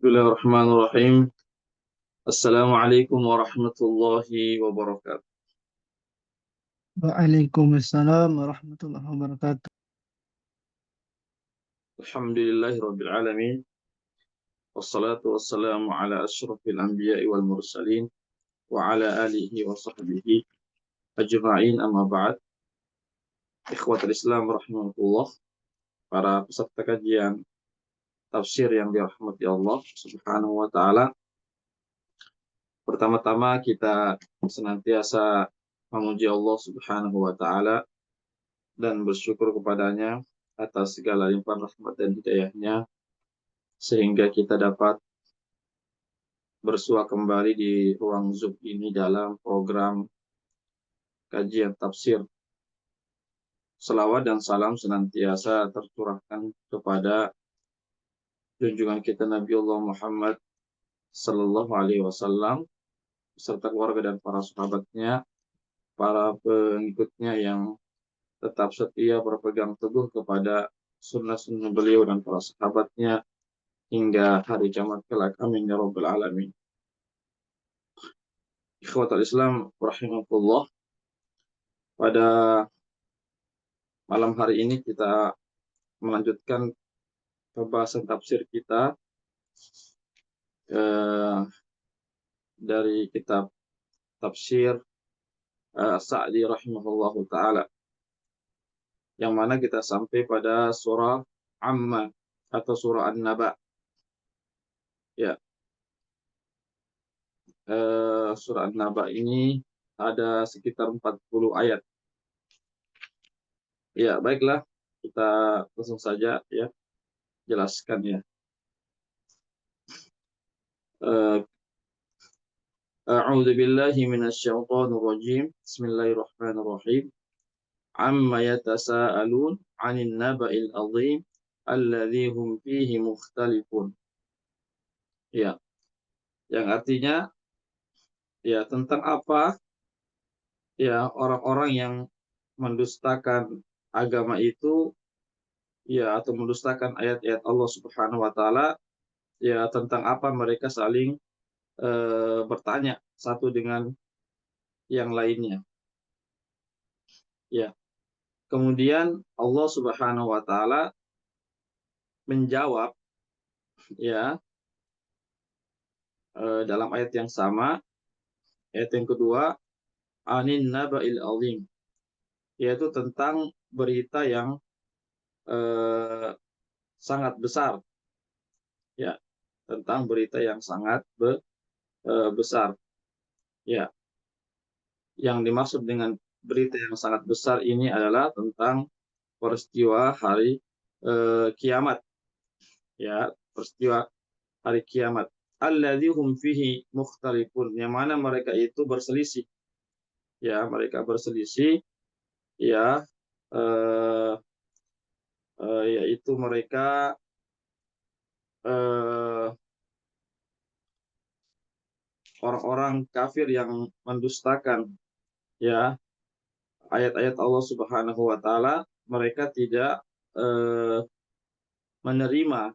Bismillahirrahmanirrahim. Assalamualaikum warahmatullahi wabarakatuh. Waalaikumsalam warahmatullahi wabarakatuh. Alhamdulillahirabbil alamin. Wassalatu wassalamu ala asyrafil anbiya'i wal mursalin wa ala alihi wa sahbihi ajma'in, amma ba'd. Ikhwatul Islam rahimahullah, para peserta kajian tafsir yang dirahmati Allah Subhanahu wa taala. Pertama-tama kita senantiasa memuji Allah Subhanahu wa taala dan bersyukur kepadanya atas segala limpahan rahmat dan hidayahnya, sehingga kita dapat bersua kembali di ruang Zoom ini dalam program kajian tafsir. Selawat dan salam senantiasa tercurahkan kepada junjungan kita Nabiullah Muhammad Sallallahu Alaihi Wasallam beserta keluarga dan para sahabatnya, para pengikutnya yang tetap setia berpegang teguh kepada sunnah-sunnah beliau dan para sahabatnya hingga hari kiamat kelak. Amin ya rabbal alamin. Ikhwatul Islam rahimakumullah, pada malam hari ini kita melanjutkan pembahasan tafsir kita dari kitab tafsir Sa'di rahimahullahu ta'ala, yang mana kita sampai pada surah Amma atau surah An-Naba. Ya, surah An-Naba ini ada sekitar 40 ayat. Ya, baiklah, kita langsung saja ya jelaskan ya. A'udzu billahi minasyaitonir rajim. Bismillahirrahmanirrahim. Amma yatasaalun 'anil naba'il 'adzim alladzi hum fihi mukhtalifun. Ya, yang artinya ya tentang apa ya orang-orang yang mendustakan agama itu, ya, atau mendustakan ayat-ayat Allah Subhanahu wa taala, ya tentang apa mereka saling bertanya satu dengan yang lainnya. Ya. Kemudian Allah Subhanahu wa taala menjawab ya dalam ayat yang sama, ayat yang kedua, anin naba'il azim, yaitu tentang berita yang sangat besar, ya, tentang berita yang sangat besar, ya. Yang dimaksud dengan berita yang sangat besar ini adalah tentang peristiwa hari kiamat, ya, peristiwa hari kiamat. Alladzi hum fihi mukhtalifun, yang mana mereka itu berselisih, ya, mereka berselisih, ya, yaitu mereka orang-orang kafir yang mendustakan ya ayat-ayat Allah Subhanahu wa taala. Mereka tidak menerima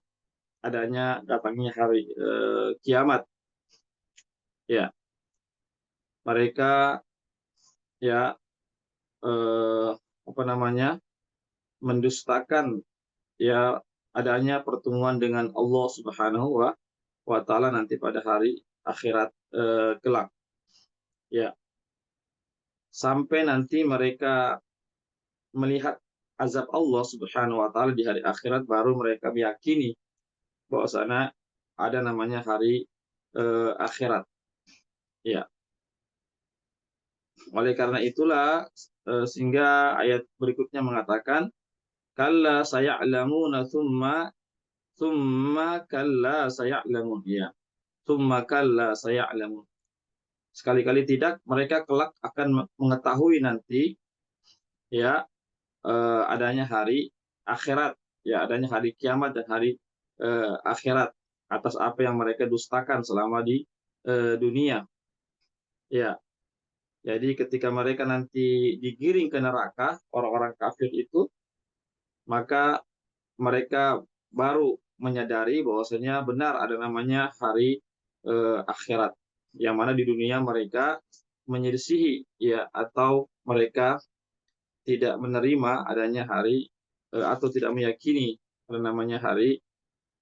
adanya datangnya hari kiamat, ya. Mereka ya apa namanya, mendustakan ya adanya pertemuan dengan Allah Subhanahu wa taala nanti pada hari akhirat kelak, ya, sampai nanti mereka melihat azab Allah Subhanahu wa taala di hari akhirat, baru mereka meyakini bahwasanya ada namanya hari akhirat, ya. Oleh karena itulah sehingga ayat berikutnya mengatakan kalla saya'lamuna tsumma kalla saya'lamun, ya. Tsumma kalla saya'lamun. Sekali-kali tidak, mereka kelak akan mengetahui nanti ya adanya hari akhirat, ya, adanya hari kiamat dan hari akhirat atas apa yang mereka dustakan selama di dunia, ya. Jadi ketika mereka nanti digiring ke neraka, orang-orang kafir itu, maka mereka baru menyadari bahwasanya benar ada namanya hari akhirat, yang mana di dunia mereka menyelisihi ya, atau mereka tidak menerima adanya hari atau tidak meyakini ada namanya hari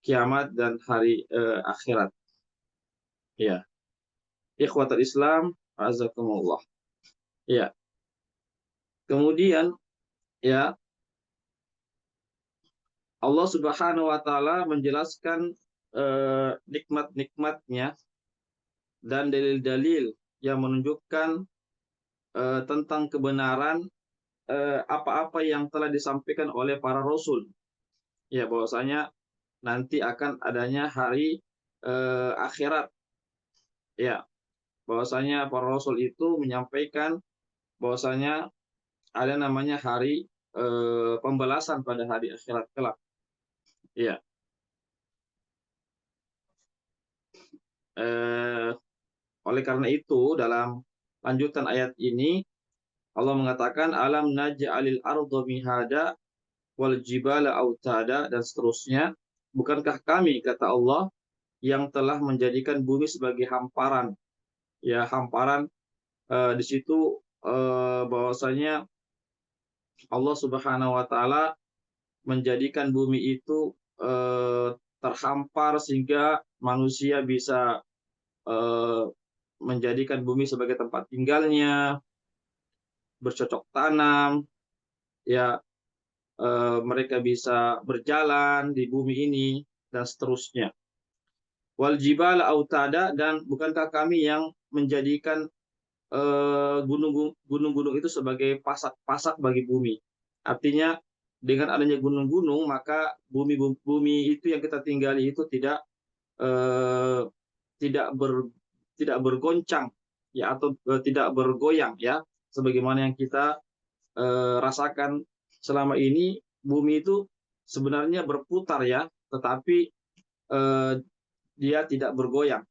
kiamat dan hari akhirat. Ya, ikhwatul Islam, azakumullah. Ya, kemudian ya Allah Subhanahu wa taala menjelaskan nikmat-nikmatnya dan dalil-dalil yang menunjukkan tentang kebenaran apa-apa yang telah disampaikan oleh para rasul. Ya, bahwasanya nanti akan adanya hari akhirat. Ya, bahwasanya para rasul itu menyampaikan bahwasanya ada namanya hari pembalasan pada hari akhirat kelak. Ya, eh, oleh karena itu dalam lanjutan ayat ini Allah mengatakan alam naj'alil arda mihada wal jibala autada dan seterusnya. Bukankah kami, kata Allah, yang telah menjadikan bumi sebagai hamparan. Ya, hamparan di situ bahwasanya Allah Subhanahu wa taala menjadikan bumi itu terhampar sehingga manusia bisa eh, menjadikan bumi sebagai tempat tinggalnya, bercocok tanam, ya mereka bisa berjalan di bumi ini dan seterusnya. Wal jibal autada, dan bukankah kami yang menjadikan gunung-gunung itu sebagai pasak-pasak bagi bumi. Artinya dengan adanya gunung-gunung maka bumi itu yang kita tinggali itu eh, tidak ber, tidak bergoncang ya, atau tidak bergoyang ya, sebagaimana yang kita rasakan selama ini. Bumi itu sebenarnya berputar ya, tetapi eh, dia tidak bergoyang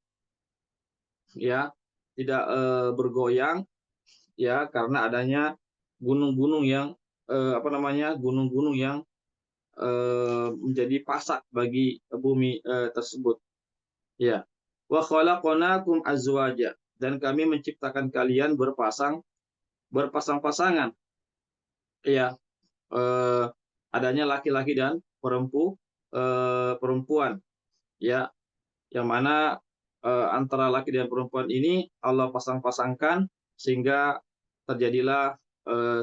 ya, tidak bergoyang ya, karena adanya gunung-gunung yang gunung-gunung yang menjadi pasak bagi bumi tersebut. Ya, wa khalaqnakum azwaja, dan kami menciptakan kalian berpasang-pasangan. Ya, eh, adanya laki-laki dan perempuan. Ya, yang mana antara laki dan perempuan ini Allah pasang-pasangkan sehingga terjadilah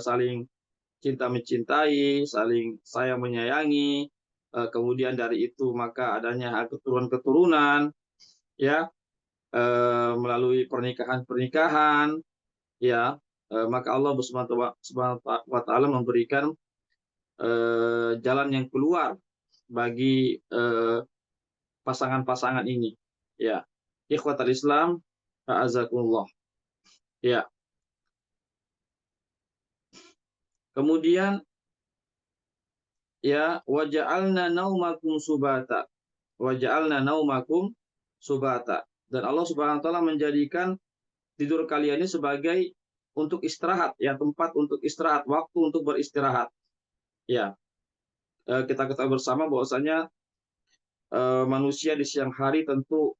saling cinta mencintai, saling sayang menyayangi. Kemudian dari itu maka adanya keturunan-keturunan ya, melalui pernikahan-pernikahan ya. Maka Allah Subhanahu wa taala memberikan jalan yang keluar bagi pasangan-pasangan ini. Ya, ikhwatal Islam, a'azakumullah. Ya, kemudian ya waja'alna naumakum subata. Waja'alna naumakum subata. Dan Allah Subhanahu wa taala menjadikan tidur kalian ini sebagai untuk istirahat ya, tempat untuk istirahat, waktu untuk beristirahat. Ya, kita ketahui bersama bahwasanya manusia di siang hari tentu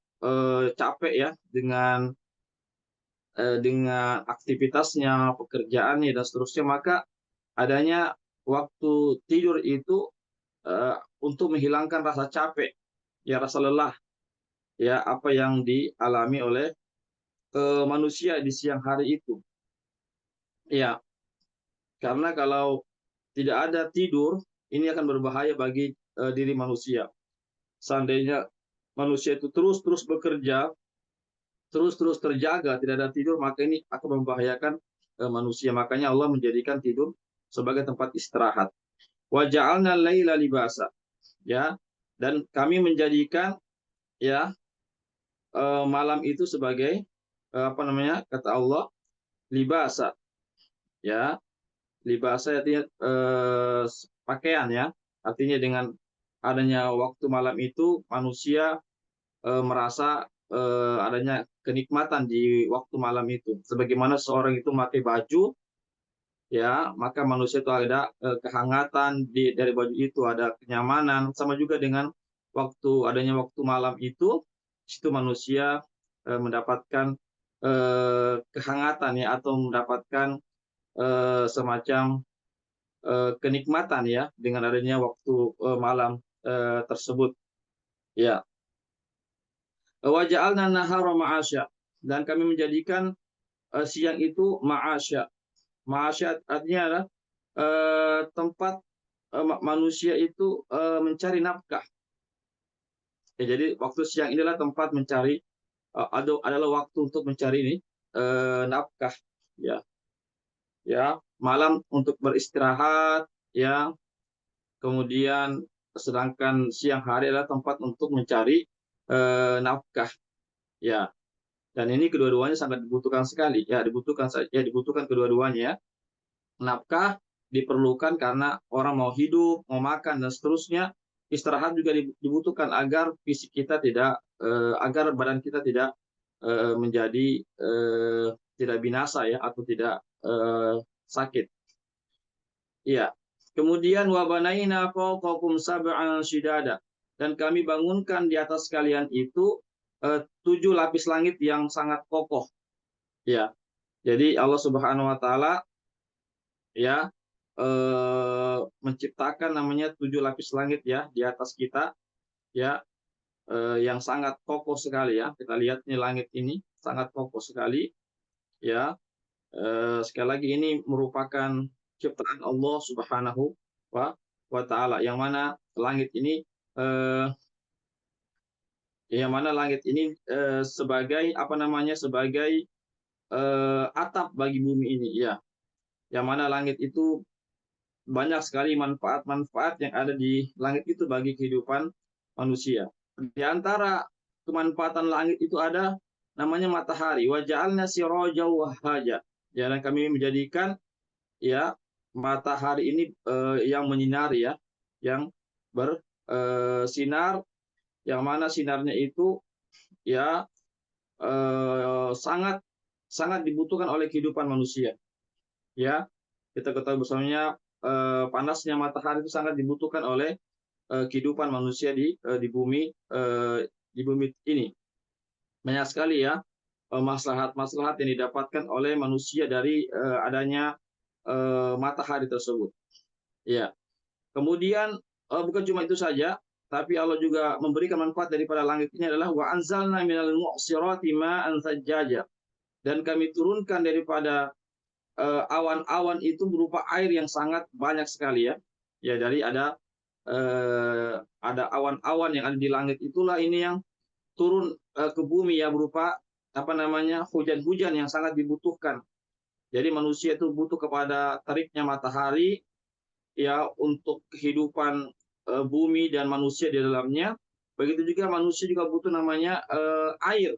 capek ya dengan aktivitasnya, pekerjaannya dan seterusnya, maka adanya waktu tidur itu untuk menghilangkan rasa capek, ya rasa lelah, ya apa yang dialami oleh manusia di siang hari itu. Ya, karena kalau tidak ada tidur, ini akan berbahaya bagi diri manusia. Seandainya manusia itu terus-terus bekerja, terus-terus terjaga, tidak ada tidur, maka ini akan membahayakan manusia. Makanya Allah menjadikan tidur sebagai tempat istirahat. Wa ja'alna laila libasa. Ya, dan kami menjadikan ya malam itu sebagai kata Allah, libasa. Ya, libasa artinya pakaian ya. Artinya dengan adanya waktu malam itu manusia merasa adanya kenikmatan di waktu malam itu. Sebagaimana seorang itu memakai baju ya, maka manusia itu ada kehangatan dari baju itu, ada kenyamanan, sama juga dengan adanya waktu malam itu, di situ manusia mendapatkan kehangatan ya, atau mendapatkan semacam kenikmatan ya dengan adanya waktu malam tersebut. Ya, wa ja'alna nahara ma'asya, dan kami menjadikan siang itu ma'asya. Ma'asya artinya adalah tempat manusia itu mencari nafkah. Ya, jadi waktu siang inilah tempat mencari adalah waktu untuk mencari ini nafkah. Ya, ya, malam untuk beristirahat. Ya, kemudian sedangkan siang hari adalah tempat untuk mencari nafkah. Ya, dan ini kedua-duanya sangat dibutuhkan sekali. Ya, dibutuhkan kedua-duanya. Nafkah diperlukan karena orang mau hidup, mau makan dan seterusnya. Istirahat juga dibutuhkan agar fisik kita tidak, agar badan kita tidak menjadi tidak binasa ya, atau tidak sakit. Iya. Kemudian wabanaina fawqakum sab'an shidada, dan kami bangunkan di atas kalian itu 7 lapis langit yang sangat kokoh. Ya. Jadi Allah Subhanahu wa taala ya menciptakan namanya 7 lapis langit ya di atas kita ya, yang sangat kokoh sekali ya. Kita lihat nih langit ini sangat kokoh sekali ya. Sekali lagi ini merupakan ciptaan Allah Subhanahu wa taala, yang mana langit ini eh, sebagai apa namanya, sebagai atap bagi bumi ini ya. Yang mana langit itu banyak sekali manfaat-manfaat yang ada di langit itu bagi kehidupan manusia. Di antara kemanfaatan langit itu ada namanya matahari. Wa ja'alna sirajan wahaja. Ya, dan kami menjadikan ya matahari ini yang menyinari ya, yang bersinar, yang mana sinarnya itu ya sangat sangat dibutuhkan oleh kehidupan manusia. Ya, kita ketahui bersama panasnya matahari itu sangat dibutuhkan oleh kehidupan manusia di bumi, di bumi ini. Banyak sekali ya maslahat-maslahat yang didapatkan oleh manusia dari adanya matahari tersebut. Ya. Kemudian bukan cuma itu saja, tapi Allah juga memberikan manfaat daripada langit ini adalah wa anzalna minal mu'sirati ma'an sajjaja, dan kami turunkan daripada awan-awan itu berupa air yang sangat banyak sekali ya. Ya, dari ada awan-awan yang ada di langit, itulah ini yang turun ke bumi ya, berupa apa namanya, hujan-hujan yang sangat dibutuhkan. Jadi manusia itu butuh kepada teriknya matahari ya untuk kehidupan bumi dan manusia di dalamnya. Begitu juga manusia juga butuh namanya air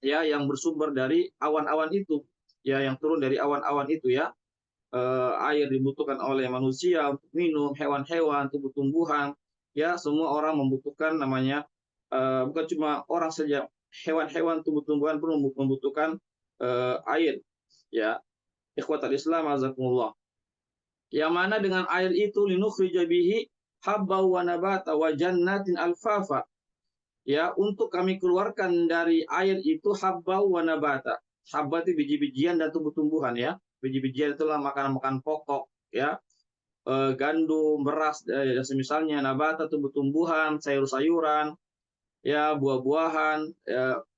ya, yang bersumber dari awan-awan itu ya, yang turun dari awan-awan itu ya. Air dibutuhkan oleh manusia untuk minum, hewan-hewan, tumbuh-tumbuhan, ya semua orang membutuhkan namanya, bukan cuma orang saja, hewan-hewan, tumbuh-tumbuhan pun membutuhkan air, ya. Ikhwatal Islam azakumullah. Yang mana dengan air itu linukhrija bihi habba wa nabata wa jannatin alfafa. Ya, untuk kami keluarkan dari air itu habba wa nabata. Habba itu biji-bijian dan tumbuh-tumbuhan ya. Biji-bijian itulah makanan-makanan pokok ya. Gandum, beras, semisalnya, nabata tumbuh-tumbuhan, sayur-sayuran, ya buah-buahan,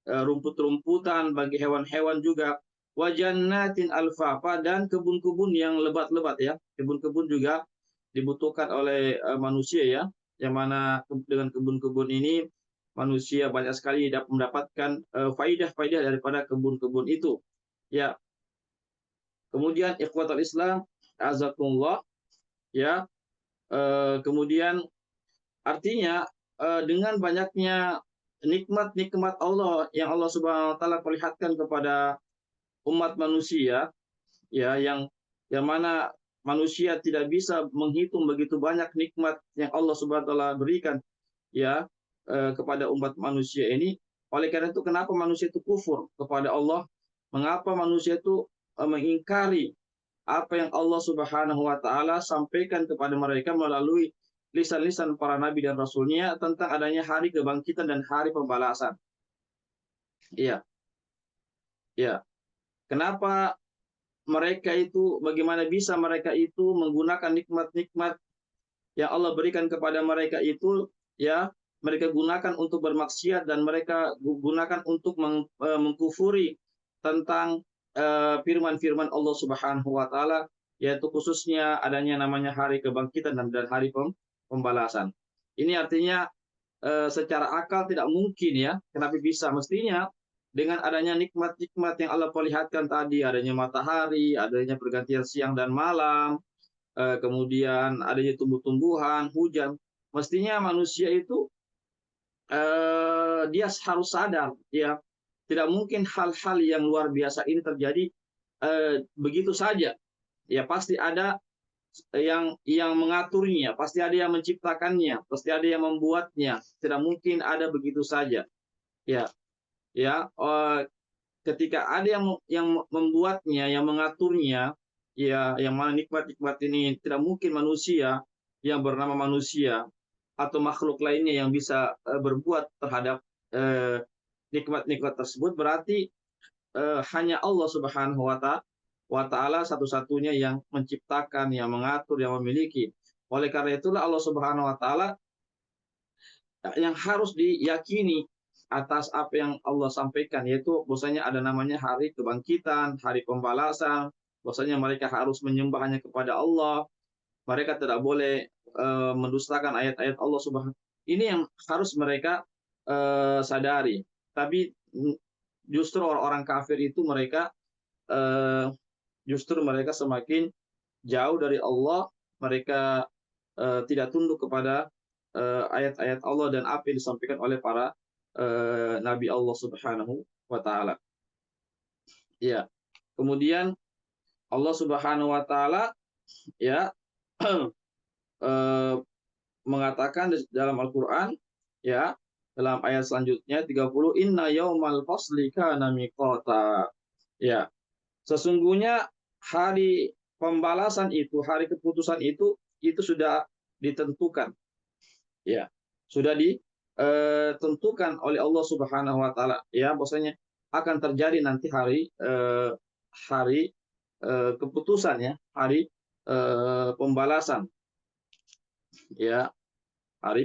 rumput-rumputan bagi hewan-hewan juga. Wajannatin alfafa, dan kebun-kebun yang lebat-lebat ya. Kebun-kebun juga dibutuhkan oleh manusia ya. Yang mana dengan kebun-kebun ini manusia banyak sekali mendapatkan faidah-faidah daripada kebun-kebun itu. Ya. Kemudian ikhwatul Islam azakumullah ya. Kemudian artinya dengan banyaknya nikmat-nikmat Allah yang Allah Subhanahu wa taala perlihatkan kepada umat manusia ya, yang mana manusia tidak bisa menghitung begitu banyak nikmat yang Allah Subhanahu wa taala berikan ya kepada umat manusia ini. Oleh karena itu kenapa manusia itu kufur kepada Allah? Mengapa manusia itu mengingkari apa yang Allah Subhanahu wa taala sampaikan kepada mereka melalui lisan-lisan para nabi dan rasulnya tentang adanya hari kebangkitan dan hari pembalasan. Iya, iya. Kenapa mereka itu, bagaimana bisa mereka itu menggunakan nikmat-nikmat yang Allah berikan kepada mereka itu, ya, mereka gunakan untuk bermaksiat dan mereka gunakan untuk mengkufuri tentang firman-firman Allah Subhanahu wa taala, yaitu khususnya adanya namanya hari kebangkitan dan hari pembalasan. Ini artinya secara akal tidak mungkin, ya. Kenapa bisa? Mestinya dengan adanya nikmat-nikmat yang Allah perlihatkan tadi, adanya matahari, adanya pergantian siang dan malam, kemudian adanya tumbuh-tumbuhan, hujan, mestinya manusia itu dia harus sadar, ya, tidak mungkin hal-hal yang luar biasa ini terjadi begitu saja. Ya pasti ada yang mengaturnya, pasti ada yang menciptakannya, pasti ada yang membuatnya. Tidak mungkin ada begitu saja. Ya, ya. Ketika ada yang membuatnya, yang mengaturnya, ya, yang mana nikmat-nikmat ini tidak mungkin manusia yang bernama manusia atau makhluk lainnya yang bisa berbuat terhadap nikmat-nikmat tersebut, berarti hanya Allah Subhanahu wa taala satu-satunya yang menciptakan, yang mengatur, yang memiliki. Oleh karena itulah Allah Subhanahu wa taala yang harus diyakini atas apa yang Allah sampaikan, yaitu bahwasanya ada namanya hari kebangkitan, hari pembalasan, bahwasanya mereka harus menyembah hanya kepada Allah, mereka tidak boleh mendustakan ayat-ayat Allah Subhanahu. Ini yang harus mereka sadari. Tapi justru orang-orang kafir itu mereka justru mereka semakin jauh dari Allah, mereka tidak tunduk kepada ayat-ayat Allah dan apa yang disampaikan oleh para Nabi Allah Subhanahu wa taala. Ya. Kemudian Allah Subhanahu wa taala, ya, mengatakan dalam Al-Qur'an, ya, dalam ayat selanjutnya 30, inna yaumal fasli kana miqata. Ya. Sesungguhnya hari pembalasan itu, hari keputusan itu sudah ditentukan. Ya. Sudah ditentukan oleh Allah Subhanahu wa taala, ya, bahwasanya akan terjadi nanti hari keputusan, ya, hari pembalasan, ya, hari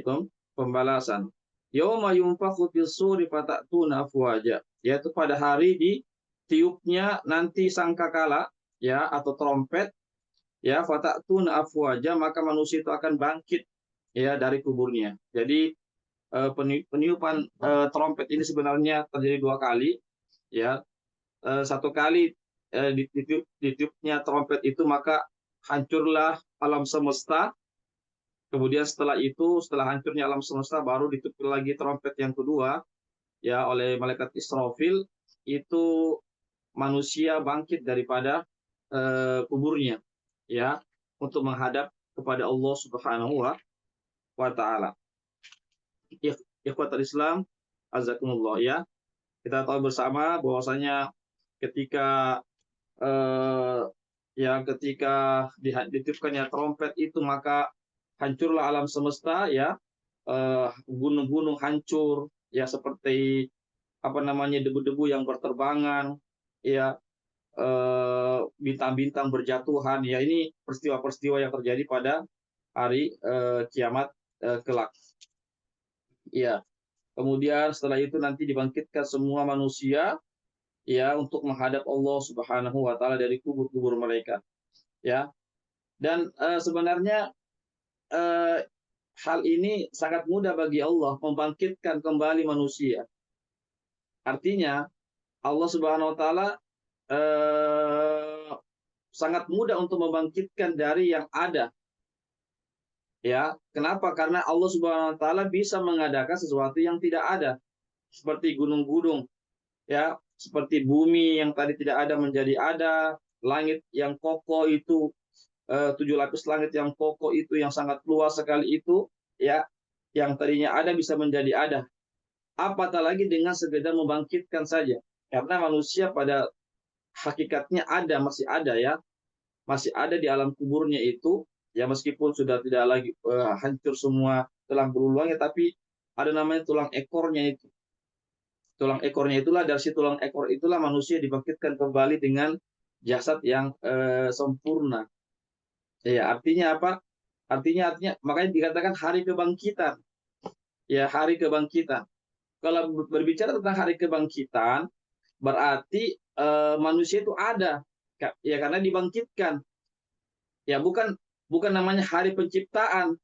pembalasan. Yauma yunfakhu fis-suri fatatuna afwaja, yaitu pada hari ditiupnya nanti sangkakala, ya, atau trompet, ya, fatatuna afwaja, maka manusia itu akan bangkit, ya, dari kuburnya. Jadi peniupan trompet ini sebenarnya terjadi dua kali, ya. Satu kali ditiupnya trompet itu maka hancurlah alam semesta. Kemudian setelah itu, setelah hancurnya alam semesta, baru ditiup lagi trompet yang kedua, ya, oleh malaikat Israfil. Itu manusia bangkit daripada kuburnya, ya, untuk menghadap kepada Allah Subhanahu wa taala. Ikhwatul Islam, azakumullah, ya. Kita tahu bersama bahwasanya ketika ketika ditiupkannya trompet itu maka hancurlah alam semesta, ya, gunung-gunung hancur, ya, seperti apa namanya, debu-debu yang berterbangan, ya, bintang-bintang berjatuhan, ya, ini peristiwa-peristiwa yang terjadi pada hari kiamat kelak, ya. Kemudian setelah itu nanti dibangkitkan semua manusia, ya, untuk menghadap Allah Subhanahu wa taala dari kubur-kubur mereka, ya. Dan sebenarnya hal ini sangat mudah bagi Allah membangkitkan kembali manusia. Artinya Allah Subhanahu wa taala sangat mudah untuk membangkitkan dari yang ada. Ya, kenapa? Karena Allah Subhanahu wa taala bisa mengadakan sesuatu yang tidak ada. Seperti gunung-gunung, ya, seperti bumi yang tadi tidak ada menjadi ada, langit yang kokoh itu, 7 lapis langit yang kokoh itu, yang sangat luas sekali itu, ya, yang tadinya ada bisa menjadi ada. Apatah lagi dengan sekedar membangkitkan saja. Karena manusia pada hakikatnya ada, masih ada, ya. masih ada di alam kuburnya itu, ya meskipun sudah tidak lagi hancur semua tulang belulangnya, tapi ada namanya tulang ekornya itu. Tulang ekornya itulah, dari si tulang ekor itulah manusia dibangkitkan kembali dengan jasad yang sempurna. Ya, artinya apa? Artinya makanya dikatakan hari kebangkitan. Ya, hari kebangkitan. Kalau berbicara tentang hari kebangkitan, berarti manusia itu ada, ya karena dibangkitkan. Ya, bukan bukan namanya hari penciptaan.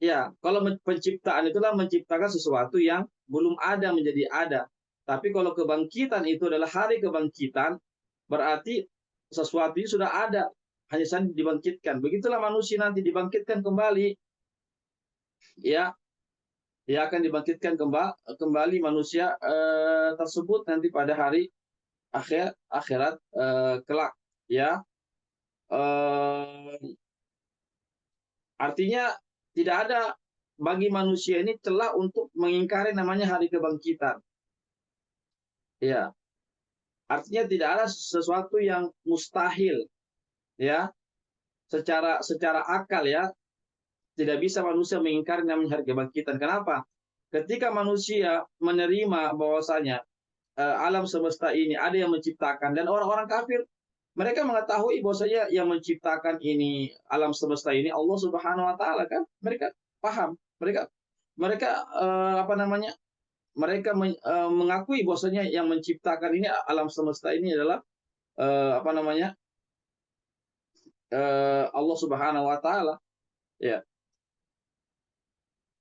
Ya, kalau penciptaan itulah menciptakan sesuatu yang belum ada menjadi ada. Tapi kalau kebangkitan itu adalah hari kebangkitan, berarti sesuatu itu sudah ada, hanya saja dibangkitkan. Begitulah manusia nanti dibangkitkan kembali, ya, dia akan dibangkitkan kembali manusia tersebut nanti pada hari akhirat kelak, ya. Eh, Artinya tidak ada bagi manusia ini celah untuk mengingkari namanya hari kebangkitan. Ya, artinya tidak ada sesuatu yang mustahil, ya. Secara akal, ya, tidak bisa manusia mengingkari namanya hari kebangkitan. Kenapa? Ketika manusia menerima bahwasanya alam semesta ini ada yang menciptakan, dan orang-orang kafir mereka mengetahui bahwasanya yang menciptakan ini alam semesta ini Allah Subhanahu wa taala, kan? Mereka paham. Mereka mereka apa namanya? Mereka mengakui bahwasanya yang menciptakan ini alam semesta ini adalah apa namanya? Allah Subhanahu wa taala. Ya.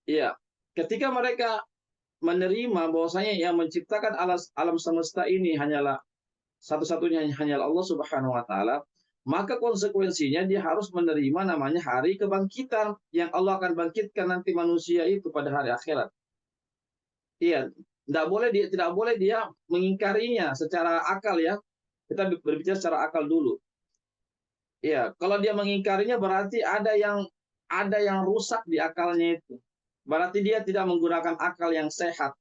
Iya. Ketika mereka menerima bahwasanya yang menciptakan alam semesta ini hanyalah satu-satunya, hanyalah Allah Subhanahu wa taala, maka konsekuensinya dia harus menerima namanya hari kebangkitan, yang Allah akan bangkitkan nanti manusia itu pada hari akhirat. Iya, tidak boleh dia mengingkarinya secara akal, ya. Kita berbicara secara akal dulu. Iya, kalau dia mengingkarinya berarti ada yang rusak di akalnya itu. Berarti dia tidak menggunakan akal yang sehat.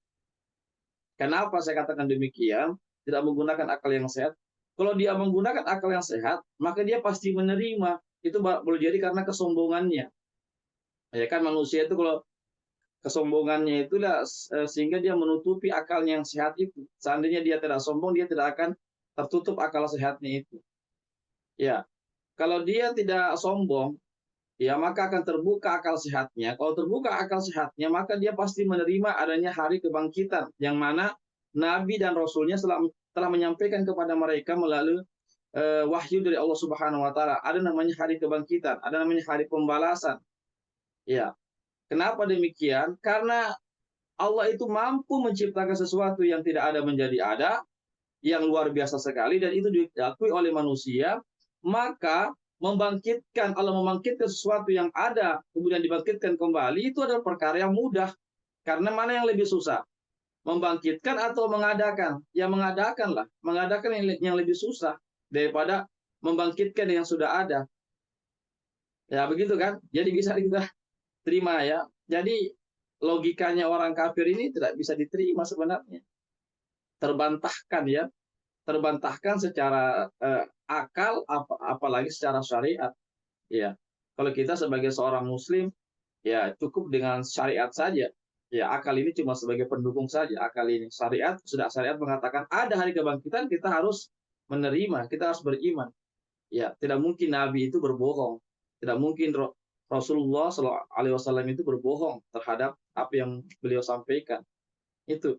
Kenapa saya katakan demikian? Tidak menggunakan akal yang sehat. Kalau dia menggunakan akal yang sehat, maka dia pasti menerima. Itu boleh jadi karena kesombongannya. Ya kan, manusia itu kalau kesombongannya itulah sehingga dia menutupi akalnya yang sehat itu. Seandainya dia tidak sombong, dia tidak akan tertutup akal sehatnya itu. Ya, kalau dia tidak sombong, ya maka akan terbuka akal sehatnya. Kalau terbuka akal sehatnya, maka dia pasti menerima adanya hari kebangkitan, yang mana Nabi dan Rasulnya telah menyampaikan kepada mereka melalui wahyu dari Allah Subhanahu Wa Taala. Ada namanya hari kebangkitan, ada namanya hari pembalasan. Ya, kenapa demikian? Karena Allah itu mampu menciptakan sesuatu yang tidak ada menjadi ada, yang luar biasa sekali, dan itu diakui oleh manusia. Maka Allah membangkitkan sesuatu yang ada kemudian dibangkitkan kembali, itu adalah perkara yang mudah. Karena mana yang lebih susah, membangkitkan atau mengadakan? Ya mengadakan lah, mengadakan yang lebih susah daripada membangkitkan yang sudah ada. Ya begitu kan, jadi bisa kita terima, ya. Jadi logikanya orang kafir ini tidak bisa diterima sebenarnya, terbantahkan, ya, terbantahkan secara akal, apalagi secara syariat, ya. Kalau kita sebagai seorang muslim, ya cukup dengan syariat saja, ya. Akal ini cuma sebagai pendukung saja. Akal ini, syariat mengatakan ada hari kebangkitan, kita harus menerima, kita harus beriman, ya. Tidak mungkin Nabi itu berbohong, tidak mungkin Rasulullah SAW itu berbohong terhadap apa yang beliau sampaikan itu.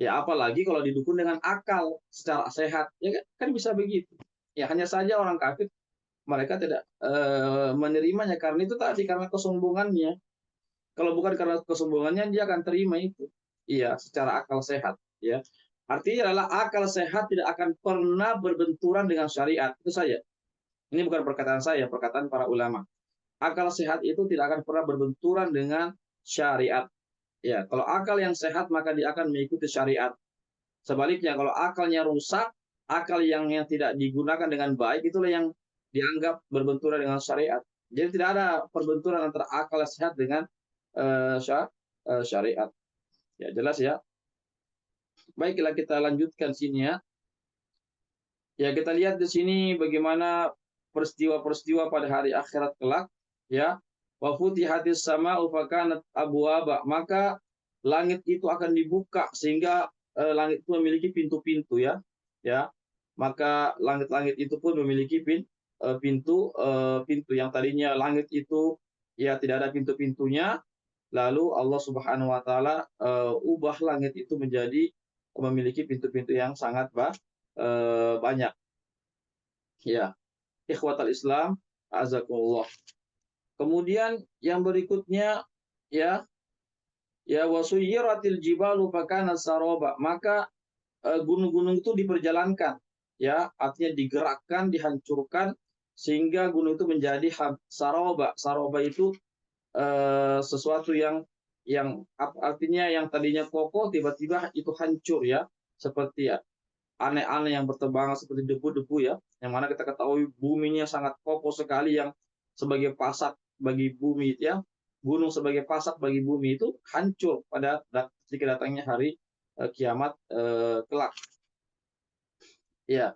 Ya apalagi kalau didukung dengan akal secara sehat, ya kan bisa begitu. Ya hanya saja orang kafir mereka tidak menerimanya karena itu tadi, karena kesombongannya. Kalau bukan karena kesombongannya, dia akan terima itu. Iya, secara akal sehat, ya. Artinya adalah akal sehat tidak akan pernah berbenturan dengan syariat. Itu saja. Ini bukan perkataan saya, perkataan para ulama. Akal sehat itu tidak akan pernah berbenturan dengan syariat. Ya, kalau akal yang sehat maka dia akan mengikuti syariat. Sebaliknya, kalau akalnya rusak, akal yang tidak digunakan dengan baik, itulah yang dianggap berbenturan dengan syariat. Jadi tidak ada perbenturan antara akal sehat dengan syariat. Ya jelas, ya. Baiklah, kita lanjutkan sini, ya. Ya kita lihat di sini bagaimana peristiwa-peristiwa pada hari akhirat kelak, ya. Wa futihatis sama'u fakanat abwaba, maka langit itu akan dibuka sehingga langit itu memiliki pintu-pintu, ya. Ya. Maka langit-langit itu pun memiliki pintu yang tadinya langit itu ya tidak ada pintu-pintunya, lalu Allah Subhanahu wa taala ubah langit itu menjadi memiliki pintu-pintu yang sangat banyak. Ya, ikhwatal Islam, azakumullah. Kemudian yang berikutnya, ya, wasuyiratil jibalu fakana saroba, maka gunung-gunung itu diperjalankan, ya, artinya digerakkan, dihancurkan sehingga gunung itu menjadi saroba. Saroba itu sesuatu yang artinya yang tadinya kokoh tiba-tiba itu hancur, ya, seperti aneh-aneh yang berterbangan seperti debu-debu, ya, yang mana kita ketahui buminya sangat kokoh sekali, yang sebagai pasak bagi bumi, ya, gunung sebagai pasak bagi bumi itu hancur pada ketika datangnya hari kiamat kelak, ya.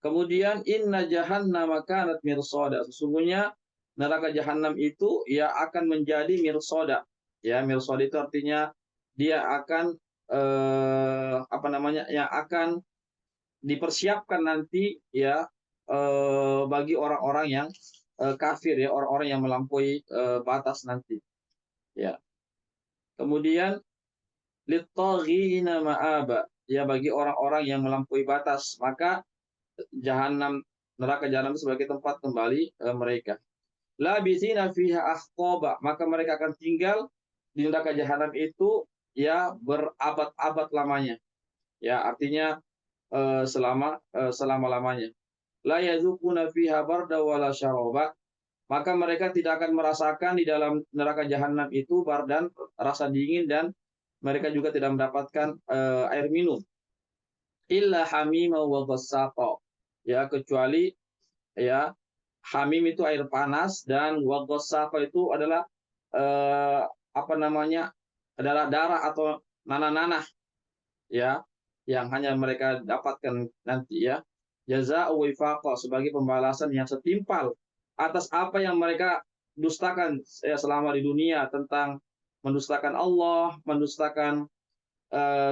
Kemudian inna jahannama kanat mirsada, sesungguhnya neraka jahanam itu ya akan menjadi mirsada, ya. Mirsada itu artinya dia akan yang akan dipersiapkan nanti, ya, bagi orang-orang yang kafir, ya, orang-orang yang melampaui batas nanti, ya. Kemudian littaghina ma'aba, ya, bagi orang-orang yang melampaui batas, maka neraka jahanam sebagai tempat kembali mereka. Labithina fiha ahqaba, maka mereka akan tinggal di neraka jahanam itu, ya, berabad-abad lamanya, ya, artinya selama-lamanya. La yazukuna fiha barda wala syaraba, maka mereka tidak akan merasakan di dalam neraka jahanam itu bardan, rasa dingin, dan mereka juga tidak mendapatkan air minum. Illa hamima wa ghassaqa, ya, kecuali, ya, hamim itu air panas, dan wa ghassaqa itu adalah adalah darah atau nanah-nanah, ya, yang hanya mereka dapatkan nanti, ya. Jazaa'u wifaqa, sebagai pembalasan yang setimpal atas apa yang mereka dustakan, ya, selama di dunia, tentang mendustakan Allah,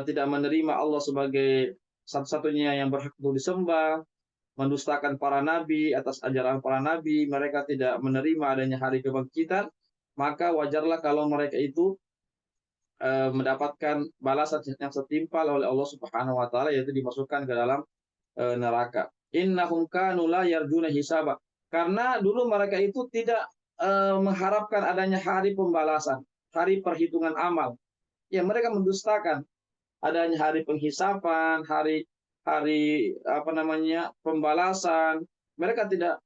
tidak menerima Allah sebagai satu-satunya yang berhak untuk disembah, mendustakan para nabi, atas ajaran para nabi, mereka tidak menerima adanya hari kebangkitan, maka wajarlah kalau mereka itu mendapatkan balasan yang setimpal oleh Allah Subhanahu wa taala, yaitu dimasukkan ke dalam neraka. Innahum kanu la yarjuna hisaba, karena dulu mereka itu tidak mengharapkan adanya hari pembalasan, hari perhitungan amal. Ya, mereka mendustakan adanya hari penghisapan, hari pembalasan. Mereka tidak,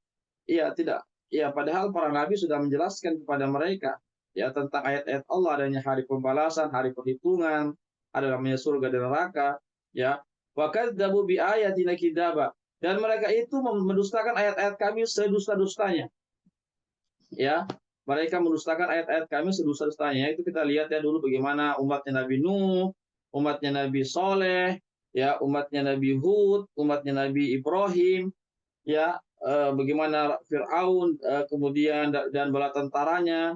ya, padahal para nabi sudah menjelaskan kepada mereka, ya, tentang ayat-ayat Allah, adanya hari pembalasan, hari perhitungan, ada namanya surga dan neraka, ya. Wa kadzdzabu bi ayatina kidzaba, dan mereka itu mendustakan ayat-ayat kami sedusta-dustanya, ya. Mereka mendustakan ayat-ayat kami sedusta-dustanya. Itu kita lihat, ya, dulu bagaimana umatnya Nabi Nuh, umatnya Nabi Soleh, ya, umatnya Nabi Hud, umatnya Nabi Ibrahim, ya, bagaimana Fir'aun, kemudian dan bala tentaranya,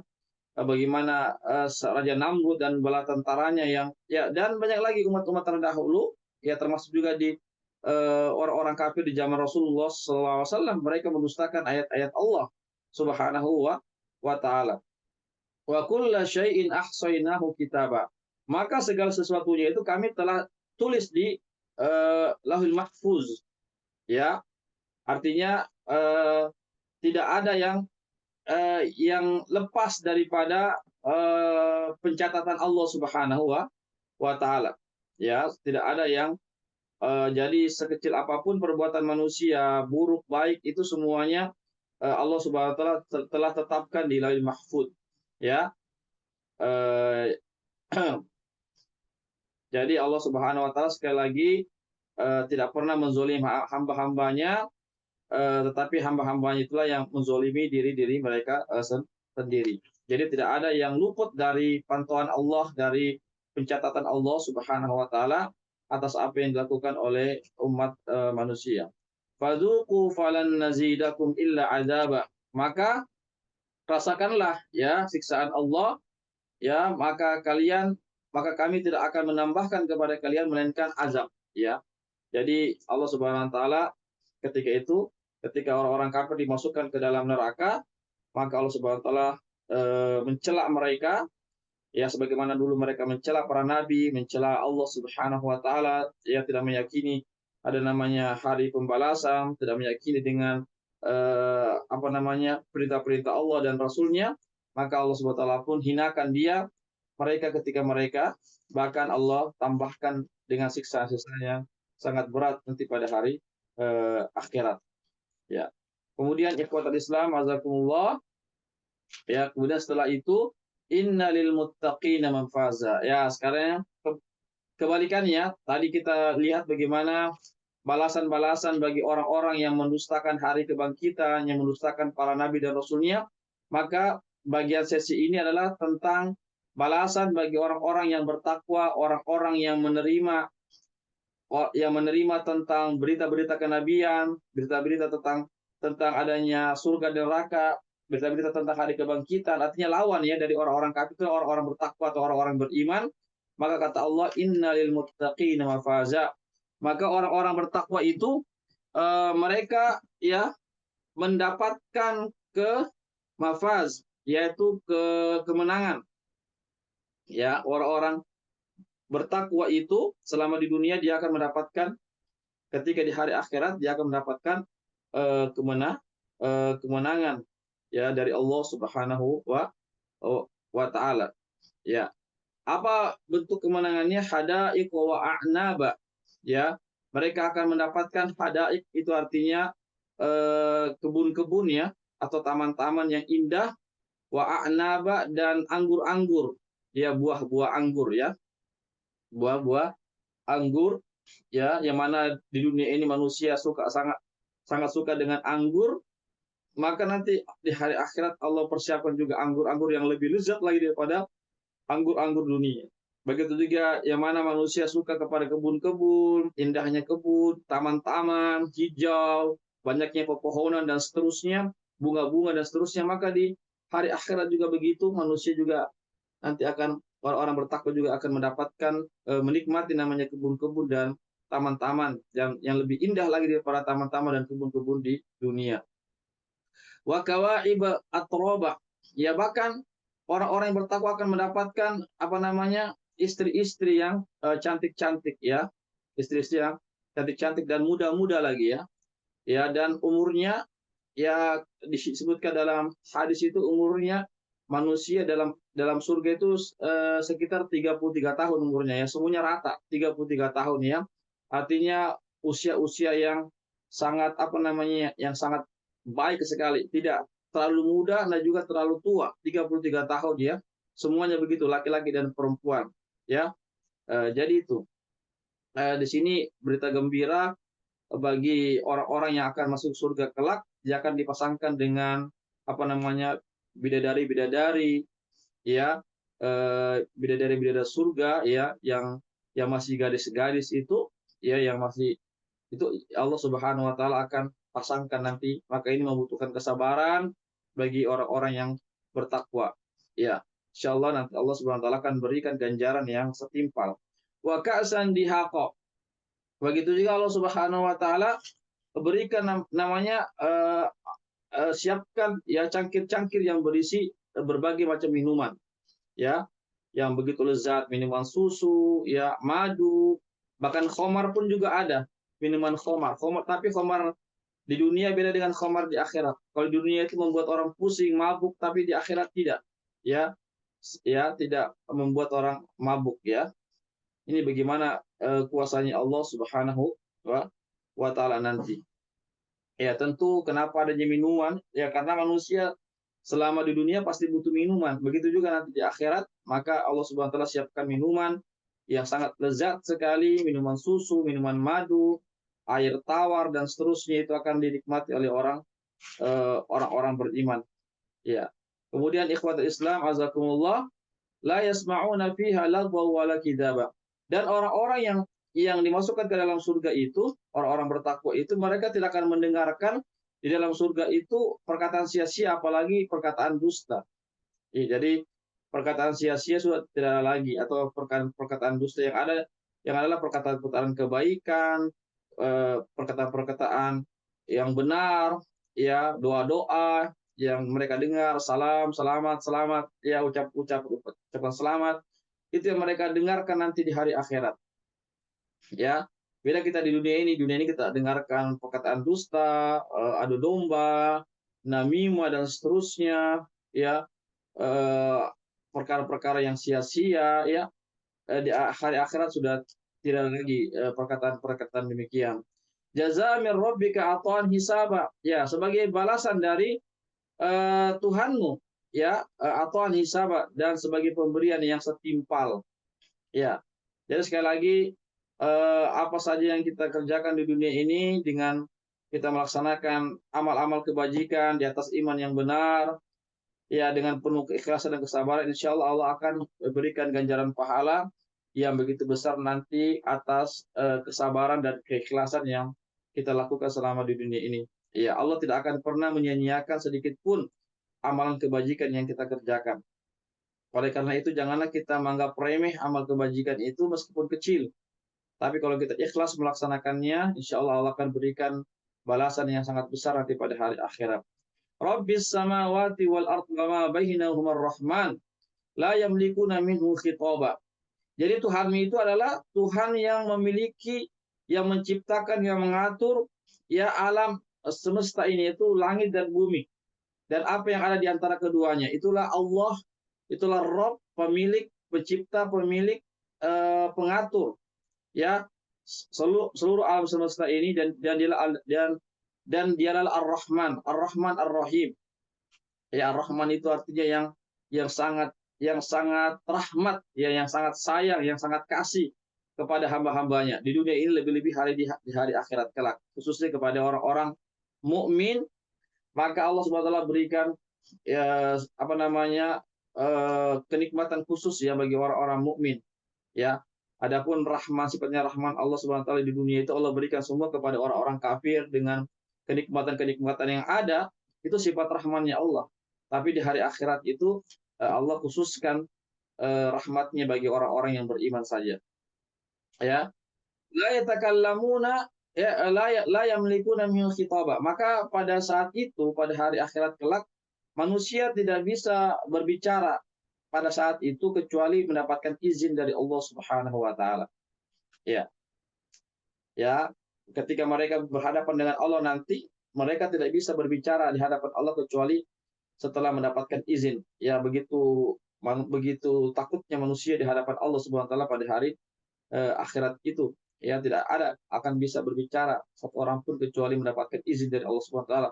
bagaimana Raja Namrud dan bala tentaranya, yang, ya, dan banyak lagi umat-umat terdahulu, ya, termasuk juga di orang-orang kafir di zaman Rasulullah SAW, mereka mendustakan ayat-ayat Allah Subhanahu wa taala. Wa kulla syai'in ahsainahu kitaba, maka segala sesuatunya itu kami telah tulis di Lauhul Mahfuz, ya. Artinya tidak ada yang lepas daripada pencatatan Allah Subhanahu wa taala, ya. Tidak ada yang jadi sekecil apapun perbuatan manusia, buruk baik, itu semuanya Allah Subhanahu wa taala telah tetapkan di Lauhul Mahfuz, ya. Eh, jadi Allah Subhanahu wa taala sekali lagi tidak pernah menzolim hamba-hambanya, tetapi hamba-hambanya itulah yang menzolimi diri-diri mereka sendiri. Jadi tidak ada yang luput dari pantauan Allah, dari pencatatan Allah Subhanahu wa taala atas apa yang dilakukan oleh umat manusia. fadzuqu falan nazidakum illa adzaba. Maka rasakanlah ya siksaan Allah, ya, maka kami tidak akan menambahkan kepada kalian melainkan azab, ya. Jadi Allah Subhanahu wa taala ketika itu, ketika orang-orang kafir dimasukkan ke dalam neraka, maka Allah Subhanahu wa taala mencela mereka, ya, sebagaimana dulu mereka mencela para nabi, mencela Allah Subhanahu wa taala, ya, tidak meyakini ada namanya hari pembalasan, tidak meyakini dengan apa namanya perintah-perintah Allah dan Rasulnya, maka Allah Subhanahu wa taala pun hinakan mereka ketika mereka, bahkan Allah tambahkan dengan siksa-siksa yang sangat berat nanti pada hari akhirat, ya. Kemudian ikhwatul Islam azakumullah, ya, kemudian setelah itu innalil muttaqina mafaza. Ya, sekarang kebalikannya, tadi kita lihat bagaimana balasan-balasan bagi orang-orang yang mendustakan hari kebangkitan, yang mendustakan para nabi dan rasulnya. Maka bagian sesi ini adalah tentang balasan bagi orang-orang yang bertakwa, orang-orang yang menerima tentang berita-berita kenabian, berita-berita tentang adanya surga dan neraka, berita-berita tentang hari kebangkitan, artinya lawan ya dari orang-orang kafir, itu orang-orang bertakwa atau orang-orang beriman. Maka kata Allah, innalil muttaqina mafaza. Maka orang-orang bertakwa itu mereka ya mendapatkan mafaz, yaitu kemenangan. Ya, orang-orang bertakwa itu selama di dunia dia akan mendapatkan, ketika di hari akhirat dia akan mendapatkan kemenangan ya dari Allah Subhanahu wa taala. Ya. Apa bentuk kemenangannya? Hadaiq wa a'naba. Ya. Mereka akan mendapatkan hadaik, itu artinya kebun-kebun ya, atau taman-taman yang indah, wa a'naba, dan anggur-anggur. Ya, buah-buah anggur ya. Buah-buah anggur ya, yang mana di dunia ini manusia sangat suka dengan anggur, maka nanti di hari akhirat Allah persiapkan juga anggur-anggur yang lebih lezat lagi daripada anggur-anggur dunia. Begitu juga yang mana manusia suka kepada kebun-kebun, indahnya kebun, taman-taman, hijau, banyaknya pepohonan dan seterusnya, bunga-bunga dan seterusnya, maka di hari akhirat juga begitu, manusia juga nanti akan, orang-orang bertakwa juga akan mendapatkan menikmati namanya kebun-kebun dan taman-taman yang lebih indah lagi daripada taman-taman dan kebun-kebun di dunia. Wa kawaib atroba. Ya, bahkan orang-orang yang bertakwa akan mendapatkan apa namanya istri-istri yang cantik-cantik ya, istri-istri yang cantik-cantik dan muda-muda lagi ya. Ya, dan umurnya ya disebutkan dalam hadis itu umurnya manusia dalam surga itu sekitar 33 tahun umurnya ya, semuanya rata 33 tahun ya. Artinya usia-usia yang sangat apa namanya, yang sangat baik sekali, tidak terlalu muda dan juga terlalu tua, 33 tahun ya. Semuanya begitu, laki-laki dan perempuan ya. Jadi itu di sini berita gembira bagi orang-orang yang akan masuk surga kelak, dia akan dipasangkan dengan apa namanya bidadari-bidadari ya, bidadari-bidadari surga ya, yang masih gadis-gadis itu ya, yang masih itu Allah Subhanahu wa taala akan pasangkan nanti. Maka ini membutuhkan kesabaran bagi orang-orang yang bertakwa. Ya, insyaallah nanti Allah Subhanahu wa taala akan berikan ganjaran yang setimpal. Wa ka'san dihaqa. Begitu juga Allah Subhanahu wa taala berikan namanya siapkan ya cangkir-cangkir yang berisi berbagai macam minuman ya, yang begitu lezat, minuman susu ya, madu, bahkan khamar pun juga ada, minuman khamar. Tapi khamar di dunia beda dengan khamar di akhirat. Kalau di dunia itu membuat orang pusing, mabuk, tapi di akhirat tidak ya, tidak membuat orang mabuk ya. Ini bagaimana kuasanya Allah Subhanahu wa taala nanti. Ya, tentu kenapa adanya minuman? Ya, karena manusia selama di dunia pasti butuh minuman. Begitu juga nanti di akhirat, maka Allah Subhanahu wa taala siapkan minuman yang sangat lezat sekali, minuman susu, minuman madu, air tawar dan seterusnya, itu akan dinikmati oleh orang-orang beriman. Ya. Kemudian ikhwatul Islam azakumullah, la yasma'una fiha lagwa wala kidaba. Dan orang-orang yang dimasukkan ke dalam surga itu, orang-orang bertakwa itu, mereka tidak akan mendengarkan di dalam surga itu perkataan sia-sia, apalagi perkataan dusta. Ya, jadi perkataan sia-sia sudah tidak ada lagi, atau perkataan dusta. Yang adalah perkataan-perkataan kebaikan, perkataan-perkataan yang benar, ya, doa-doa yang mereka dengar, salam, selamat, selamat, ya, ucapan selamat, itu yang mereka dengarkan nanti di hari akhirat. Ya, beda kita di dunia ini kita dengarkan perkataan dusta, adu domba, namimah dan seterusnya, ya, eh, perkara-perkara yang sia-sia, ya. Di hari akhirat sudah tidak ada lagi perkataan-perkataan demikian. Jaza min rabbika ataan hisaba, ya, sebagai balasan dari Tuhanmu, ya, ataan hisaba, dan sebagai pemberian yang setimpal, ya. Jadi sekali lagi, apa saja yang kita kerjakan di dunia ini dengan kita melaksanakan amal-amal kebajikan di atas iman yang benar, ya, dengan penuh keikhlasan dan kesabaran, insya Allah Allah akan berikan ganjaran pahala yang begitu besar nanti atas kesabaran dan keikhlasan yang kita lakukan selama di dunia ini. Ya, Allah tidak akan pernah menyia-nyiakan sedikit pun amalan kebajikan yang kita kerjakan. Oleh karena itu, janganlah kita menganggap remeh amal kebajikan itu meskipun kecil. Tapi kalau kita ikhlas melaksanakannya, insya Allah Allah akan berikan balasan yang sangat besar nanti pada hari akhirat. Rabbis samawati wal ardi wa ma bainahuma ar-Rahman la yamlikuna minhu khitaba. Jadi Tuhan itu adalah Tuhan yang memiliki, yang menciptakan, yang mengatur, ya, alam semesta ini, itu langit dan bumi. Dan apa yang ada di antara keduanya, itulah Allah, itulah Rabb, pemilik, pencipta, pemilik, pengatur, ya, seluruh alam semesta ini, dan dialah Ar-Rahman, Ar-Rahman Ar-Rahim. Ya, Ar-Rahman itu artinya yang sangat rahmat, ya, yang sangat sayang, yang sangat kasih kepada hamba-hambanya di dunia ini, lebih-lebih di hari akhirat kelak, khususnya kepada orang-orang mukmin. Maka Allah Subhanahu wa taala berikan, ya, apa namanya, kenikmatan khusus, ya, bagi orang-orang mukmin, ya. Adapun rahman, sifatnya rahman Allah Subhanahu wa taala di dunia itu Allah berikan semua kepada orang-orang kafir dengan kenikmatan-kenikmatan yang ada, itu sifat rahmannya Allah. Tapi di hari akhirat itu Allah khususkan rahmatnya bagi orang-orang yang beriman saja. Ya, la yatakallamuna, ya, la yamlikuna min khitaba. Maka pada saat itu, pada hari akhirat kelak, manusia tidak bisa berbicara pada saat itu kecuali mendapatkan izin dari Allah Subhanahu wa taala. Ya. Ya, ketika mereka berhadapan dengan Allah nanti, mereka tidak bisa berbicara di hadapan Allah kecuali setelah mendapatkan izin. Ya, begitu takutnya manusia di hadapan Allah Subhanahu wa taala pada hari akhirat itu. Ya, tidak ada akan bisa berbicara satu orang pun kecuali mendapatkan izin dari Allah Subhanahu wa taala.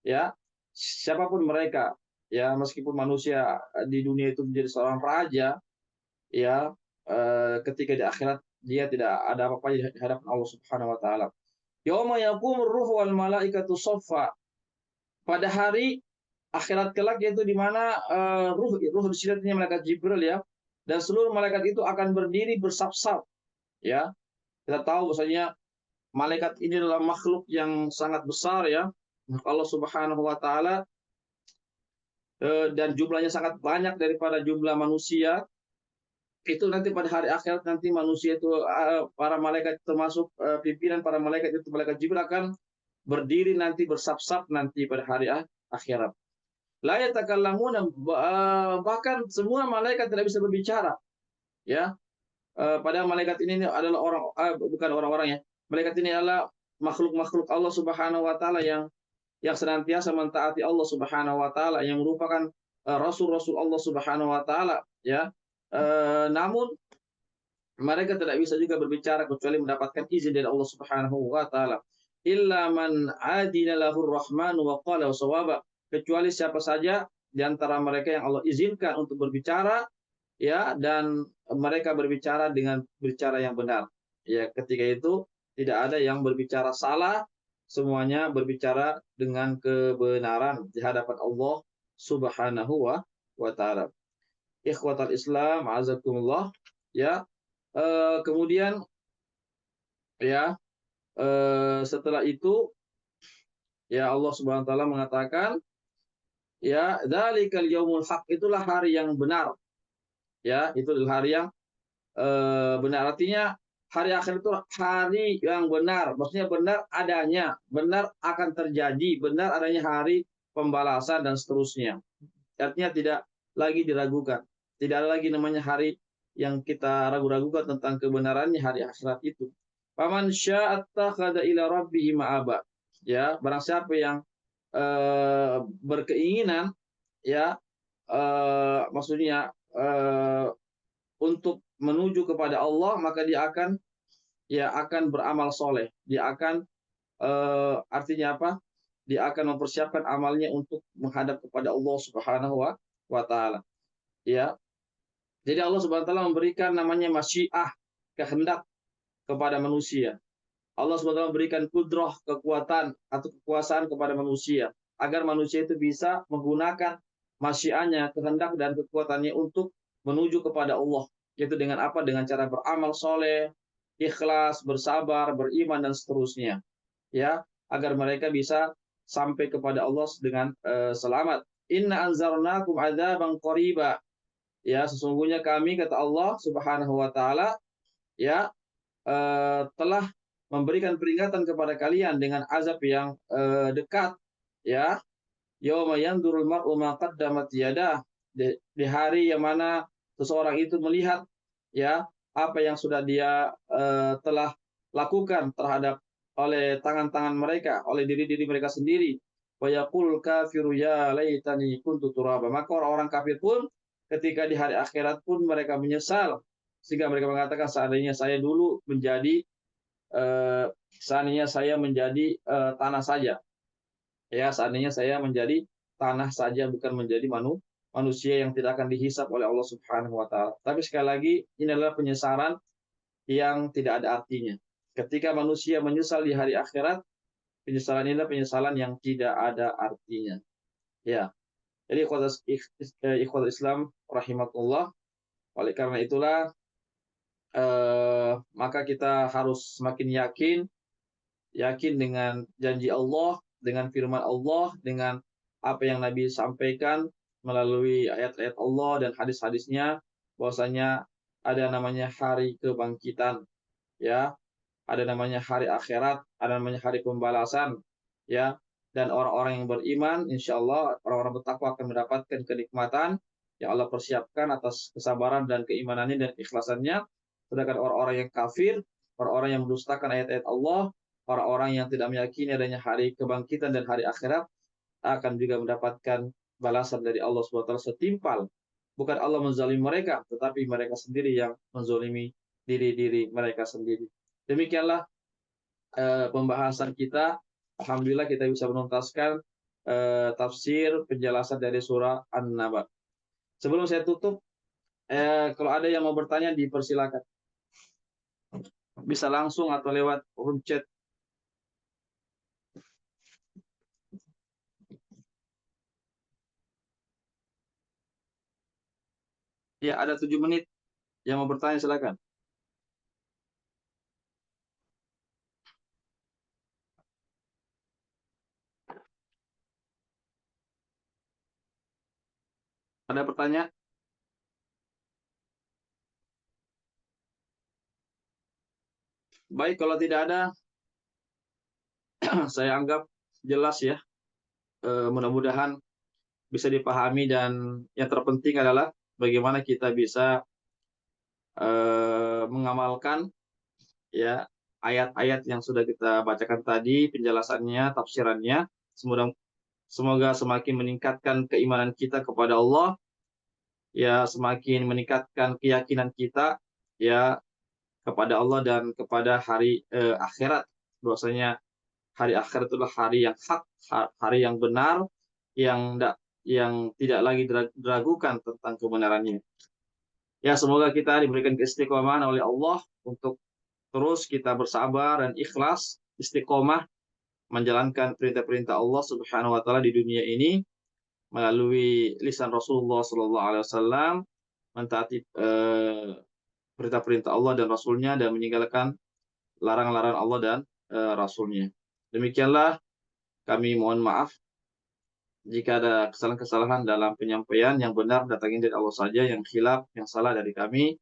Ya, siapapun mereka, ya, meskipun manusia di dunia itu menjadi seorang raja, ya, ketika di akhirat dia tidak ada apa-apa di hadapan Allah Subhanahu wa taala. Yauma yaqumur ruhu wal malaikatu shaffa. Pada hari akhirat kelak, yaitu di mana ruh di sini artinya malaikat Jibril, ya, dan seluruh malaikat itu akan berdiri bersaf-saf, ya. Kita tahu bahwasanya malaikat ini adalah makhluk yang sangat besar, ya. Allah Subhanahu wa taala, dan jumlahnya sangat banyak daripada jumlah manusia. Itu nanti pada hari akhirat nanti manusia itu, para malaikat termasuk pimpinan para malaikat itu malaikat Jibril akan berdiri nanti bersaf-saf nanti pada hari akhirat. La yatakallamuna, bahkan semua malaikat tidak bisa berbicara, ya. Pada malaikat ini adalah bukan orang-orang, ya. Malaikat ini adalah makhluk-makhluk Allah Subhanahu wa taala yang senantiasa mentaati Allah Subhanahu wa taala, yang merupakan rasul-rasul Allah Subhanahu wa taala, ya. Namun mereka tidak bisa juga berbicara kecuali mendapatkan izin dari Allah Subhanahu wa taala. Illa man adina lahur rahman wa qala sawaba. Kecuali siapa saja di antara mereka yang Allah izinkan untuk berbicara, ya, dan mereka berbicara dengan berbicara yang benar. Ya, ketika itu tidak ada yang berbicara salah, semuanya berbicara dengan kebenaran di hadapan Allah Subhanahu wa taala. Ikhwatal Islam, azakumullah, ya. Kemudian Ya, setelah itu ya Allah Subhanahu wa taala mengatakan, ya, dzalikal yaumul haq, itulah hari yang benar. Ya, itu adalah hari yang benar. Artinya hari akhir itu hari yang benar. Maksudnya benar adanya, benar akan terjadi, benar adanya hari pembalasan dan seterusnya. Artinya tidak lagi diragukan. Tidak ada lagi namanya hari yang kita ragu-ragukan tentang kebenarannya hari akhirat itu. Faman sya'attakhadha ila rabbihi ma'aba. Ya, barang siapa yang berkeinginan, ya, maksudnya untuk menuju kepada Allah, maka dia akan beramal soleh. Dia akan artinya apa? Dia akan mempersiapkan amalnya untuk menghadap kepada Allah Subhanahu wa taala. Ya. Jadi Allah Subhanahu wa taala memberikan namanya masyiah, kehendak kepada manusia. Allah Subhanahu wa taala memberikan kudrah, kekuatan atau kekuasaan kepada manusia agar manusia itu bisa menggunakan masyiahnya, kehendak dan kekuatannya untuk menuju kepada Allah. Yaitu dengan apa? Dengan cara beramal soleh, ikhlas, bersabar, beriman dan seterusnya. Ya, agar mereka bisa sampai kepada Allah dengan selamat. Inna anzarnakum adzaban qariba. Ya, sesungguhnya kami, kata Allah Subhanahu wa taala, ya, telah memberikan peringatan kepada kalian dengan azab yang dekat, ya. Yauma yanzurul mar'u ma qaddamat yadah, di hari yang mana seseorang itu melihat, ya, apa yang sudah dia telah lakukan terhadap oleh tangan-tangan mereka, oleh diri-diri mereka sendiri. Wa yaqul kafiru ya laitani kuntu turaba. Maka orang-orang kafir pun ketika di hari akhirat pun mereka menyesal, sehingga mereka mengatakan seandainya saya dulu menjadi eh, seandainya saya menjadi tanah saja. Ya, seandainya saya menjadi tanah saja, bukan menjadi manusia yang tidak akan dihisap oleh Allah Subhanahu wa taala. Tapi sekali lagi, ini adalah penyesalan yang tidak ada artinya. Ketika manusia menyesal di hari akhirat, penyesalan ini adalah penyesalan yang tidak ada artinya. Ya. Jadi ikhwatul Islam rahimakumullah. Oleh karena itulah maka kita harus semakin yakin dengan janji Allah, dengan firman Allah, dengan apa yang Nabi sampaikan melalui ayat-ayat Allah dan hadis-hadisnya, bahwasanya ada namanya hari kebangkitan, ya, ada namanya hari akhirat, ada namanya hari pembalasan, ya, dan orang-orang yang beriman, insya Allah orang-orang bertakwa akan mendapatkan kenikmatan yang Allah persiapkan atas kesabaran dan keimanannya dan ikhlasannya, sedangkan orang-orang yang kafir, orang-orang yang mendustakan ayat-ayat Allah, orang-orang yang tidak meyakini adanya hari kebangkitan dan hari akhirat akan juga mendapatkan balasan dari Allah SWT setimpal. Bukan Allah menzalimi mereka, tetapi mereka sendiri yang menzalimi diri-diri mereka sendiri. Demikianlah pembahasan kita. Alhamdulillah kita bisa menuntaskan tafsir penjelasan dari surah An-Naba. Sebelum saya tutup, kalau ada yang mau bertanya dipersilakan. Bisa langsung atau lewat room chat. Ya, ada 7 menit. Yang mau bertanya silakan. Ada pertanyaan? Baik, kalau tidak ada, saya anggap jelas ya. Mudah-mudahan bisa dipahami dan yang terpenting adalah bagaimana kita bisa mengamalkan, ya, ayat-ayat yang sudah kita bacakan tadi, penjelasannya, tafsirannya. Semoga semakin meningkatkan keimanan kita kepada Allah, ya, semakin meningkatkan keyakinan kita, ya, kepada Allah dan kepada hari akhirat. Bahwasanya hari akhirat itulah hari yang hak, hari yang benar, yang tidak lagi diragukan tentang kebenarannya. Ya, semoga kita diberikan keistiqomahan oleh Allah untuk terus kita bersabar dan ikhlas, istiqomah menjalankan perintah-perintah Allah Subhanahu wa taala di dunia ini melalui lisan Rasulullah sallallahu alaihi wasallam, mentaati perintah-perintah Allah dan Rasulnya dan meninggalkan larangan-larangan Allah dan Rasul-Nya. Demikianlah kami mohon maaf jika ada kesalahan-kesalahan dalam penyampaian. Yang benar datangnya dari Allah saja, yang khilaf, yang salah dari kami.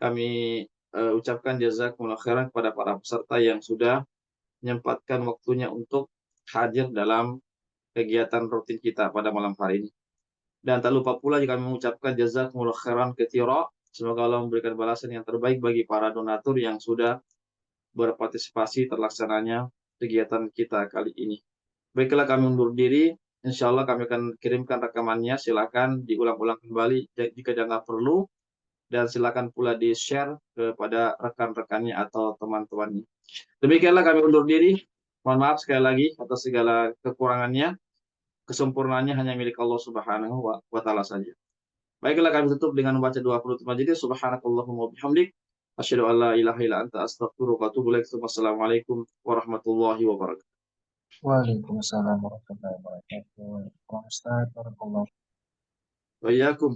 Kami ucapkan jazakumullah khairan kepada para peserta yang sudah menyempatkan waktunya untuk hadir dalam kegiatan rutin kita pada malam hari ini. Dan tak lupa pula jika kami mengucapkan jazakumullah khairan katsira. Semoga Allah memberikan balasan yang terbaik bagi para donatur yang sudah berpartisipasi terlaksananya kegiatan kita kali ini. Baiklah, kami undur diri. Insya Allah kami akan kirimkan rekamannya. Silakan diulang-ulang kembali jika jangan perlu. Dan silakan pula di-share kepada rekan-rekannya atau teman-temannya. Demikianlah kami undur diri. Mohon maaf sekali lagi atas segala kekurangannya. Kesempurnaannya hanya milik Allah Subhanahu wa Ta'ala saja. Baiklah, kami tutup dengan membaca doa penutup majelis. Subhanakallahumma wabihamdik, asyhadu an la ilaha illa anta astaghfiruka wa atubu ilaik. Wassalamualaikum warahmatullahi wabarakatuh. Waalaikumsalam warahmatullahi wabarakatuh. Waalaikumsalam warahmatullahi wabarakatuh. Wa iyyakum.